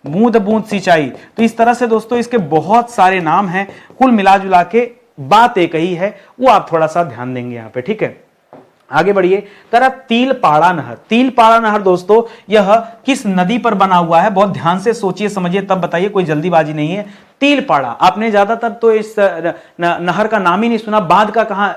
बूंद बूंद सिंचाई। तो इस तरह से दोस्तों इसके बहुत सारे नाम हैं, कुल मिला जुला के बात एक ही है, वो आप थोड़ा सा ध्यान देंगे यहां पे। ठीक है, आगे बढ़िए। तरह तिलपाड़ा नहर, तिलपाड़ा नहर दोस्तों यह किस नदी पर बना हुआ है, बहुत ध्यान से सोचिए समझिए तब बताइए, कोई जल्दीबाजी नहीं है। तिलपाड़ा, आपने ज्यादातर तो इस नहर का नाम ही नहीं सुना, बांध का कहां,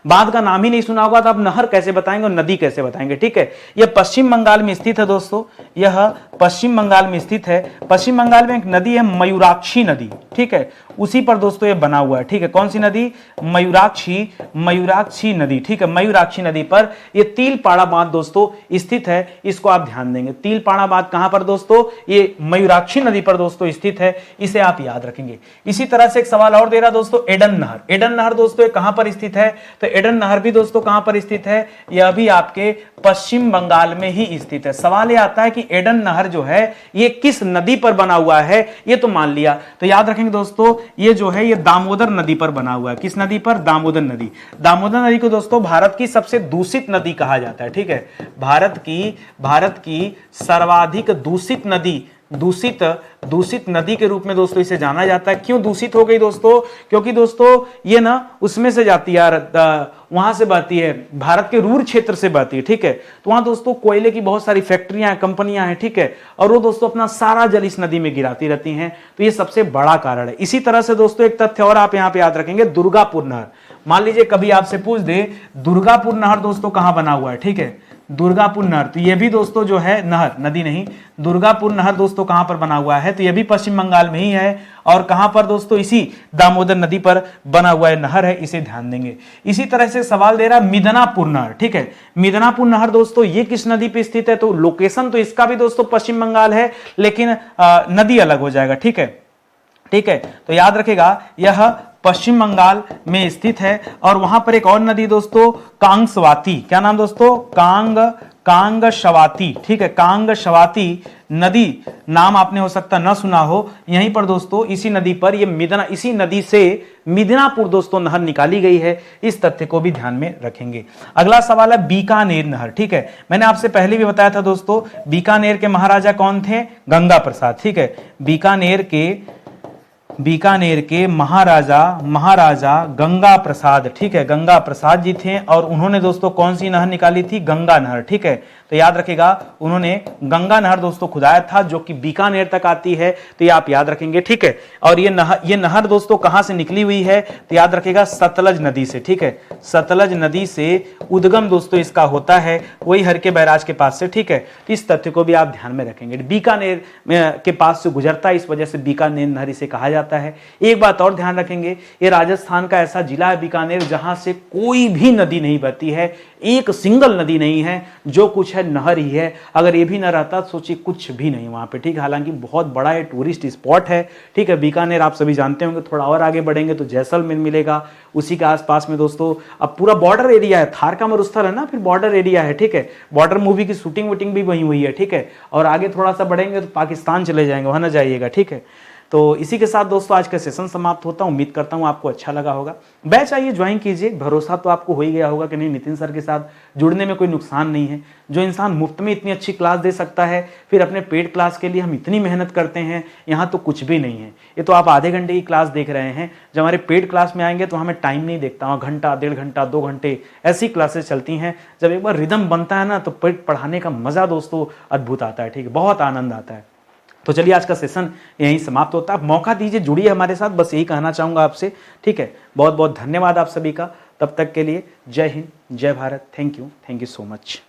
बांध का नाम ही नहीं सुना होगा, तो आप नहर कैसे बताएंगे और नदी कैसे बताएंगे। ठीक है, यह पश्चिम बंगाल में स्थित है दोस्तों, यह पश्चिम बंगाल में स्थित है। पश्चिम बंगाल में एक नदी है मयूराक्षी नदी, ठीक है, उसी पर दोस्तों ये बना हुआ है। ठीक है, कौन सी नदी, मयूराक्षी नदी। ठीक है, मयूराक्षी नदी पर ये तिलपाड़ा बांध दोस्तों स्थित है, इसको आप ध्यान देंगे। तिलपाड़ा बांध कहां पर दोस्तों, ये मयूराक्षी नदी पर दोस्तों स्थित है, इसे आप याद रखेंगे। इसी तरह से एक सवाल और दे रहा दोस्तों, एडन नहर। एडन नहर दोस्तों कहां पर स्थित है, तो एडन नहर भी दोस्तों कहां पर स्थित है, यह भी आपके पश्चिम बंगाल में ही स्थित है। सवाल यह आता है कि एडन नहर जो है ये किस नदी पर बना हुआ है, ये तो मान लिया, तो याद रखेंगे दोस्तों ये जो है ये दामोदर नदी पर बना हुआ है। किस नदी पर, दामोदर नदी। दामोदर नदी को दोस्तों भारत की सबसे दूषित नदी कहा जाता है। ठीक है, भारत की सर्वाधिक दूषित नदी, दूषित नदी के रूप में दोस्तों इसे जाना जाता है। क्यों दूषित हो गई दोस्तों, क्योंकि दोस्तों ये ना उसमें से जाती है, वहां से बहती है, भारत के रूर क्षेत्र से बहती है। ठीक है, तो वहां दोस्तों कोयले की बहुत सारी फैक्ट्रियां हैं, कंपनियां हैं। ठीक है, और वो दोस्तों अपना सारा जल इस नदी में गिराती रहती हैं, तो ये सबसे बड़ा कारण है। इसी तरह से दोस्तों एक तथ्य और आप यहां पे याद रखेंगे, दुर्गापुर नहर। मान लीजिए कभी आपसे पूछ दे दुर्गापुर नहर दोस्तों कहां बना हुआ है, ठीक है, दुर्गापुर नहर, तो ये भी दोस्तों जो है नहर, नदी नहीं, दुर्गापुर नहर दोस्तों कहां पर बना हुआ है, तो ये भी पश्चिम बंगाल में ही है, और कहां पर दोस्तों, इसी दामोदर नदी पर बना हुआ है, नहर है, इसे ध्यान देंगे। इसी तरह से सवाल दे रहा है मिदनापुर नहर। ठीक है, मिदनापुर नहर दोस्तों ये किस नदी पे स्थित है, तो लोकेशन तो इसका भी दोस्तों पश्चिम बंगाल है, लेकिन नदी अलग हो जाएगा। ठीक है, ठीक है, तो याद रखेगा यह पश्चिम बंगाल में स्थित है, और वहां पर एक और नदी दोस्तों कांगस्वाती, क्या नाम दोस्तों, कांगशवाती। ठीक है, कांगशवाती नदी नाम आपने हो सकता न सुना हो, यहीं पर दोस्तों इसी नदी पर इसी नदी से मिदनापुर दोस्तों नहर निकाली गई है, इस तथ्य को भी ध्यान में रखेंगे। अगला सवाल है बीकानेर नहर। ठीक है, मैंने आपसे पहले भी बताया था दोस्तों, बीकानेर के महाराजा कौन थे, गंगा प्रसाद। ठीक है, बीकानेर के महाराजा गंगा प्रसाद, ठीक है, गंगा प्रसाद जी थे, और उन्होंने दोस्तों कौन सी नहर निकाली थी, गंगा नहर। ठीक है, तो याद रखिएगा उन्होंने गंगा नहर दोस्तों खुदाया था, जो कि बीकानेर तक आती है, तो ये आप याद रखेंगे। ठीक है, और ये नहर दोस्तों कहां से निकली हुई है, तो याद रखिएगा सतलज नदी से। ठीक है, सतलज नदी से उद्गम दोस्तों इसका होता है, वही हर के बैराज के पास से। ठीक है, तो इस तथ्य को भी आप ध्यान में रखेंगे, बीकानेर के पास से गुजरता है, इस वजह से बीकानेर नहर इसे कहा जाता है। एक बात और ध्यान रखेंगे, ये राजस्थान का ऐसा जिला है बीकानेर जहां से कोई भी नदी नहीं बहती है, एक सिंगल नदी नहीं है, जो कुछ है नहर ही है। अगर ये भी न रहता तो सोचिए कुछ भी नहीं वहां पे। ठीक है, हालांकि बहुत बड़ा ये टूरिस्ट स्पॉट है। ठीक है, बीकानेर आप सभी जानते होंगे, थोड़ा और आगे बढ़ेंगे तो जैसलमेर मिलेगा, उसी के आसपास में दोस्तों अब पूरा बॉर्डर एरिया है, थार का मरुस्थल है ना, फिर बॉर्डर एरिया है। ठीक है, बॉर्डर मूवी की शूटिंग वूटिंग भी वहीं हुई है। ठीक है, और आगे थोड़ा सा बढ़ेंगे तो पाकिस्तान चले जाएंगे, वहां ना जाइएगा। ठीक है, तो इसी के साथ दोस्तों आज का सेशन समाप्त होता है। उम्मीद करता हूं आपको अच्छा लगा होगा। बैच आइए ज्वाइन कीजिए, भरोसा तो आपको हो ही गया होगा कि नहीं, नितिन सर के साथ जुड़ने में कोई नुकसान नहीं है। जो इंसान मुफ्त में इतनी अच्छी क्लास दे सकता है, फिर अपने पेड क्लास के लिए हम इतनी मेहनत करते हैं, यहाँ तो कुछ भी नहीं है। ये तो आप आधे घंटे की क्लास देख रहे हैं, जब हमारे पेड क्लास में आएंगे तो हमें टाइम नहीं देखता, वहाँ घंटा, 1.5 घंटा, 2 घंटे ऐसी क्लासेस चलती हैं। जब एक बार रिदम बनता है ना, तो पढ़ाने का मजा दोस्तों अद्भुत आता है। ठीक है, बहुत आनंद आता है। तो चलिए आज का सेशन यहीं समाप्त होता है। आप मौका दीजिए, जुड़िए हमारे साथ, बस यही कहना चाहूँगा आपसे। ठीक है, बहुत बहुत धन्यवाद आप सभी का। तब तक के लिए जय हिंद, जय Bharat. Thank you so much.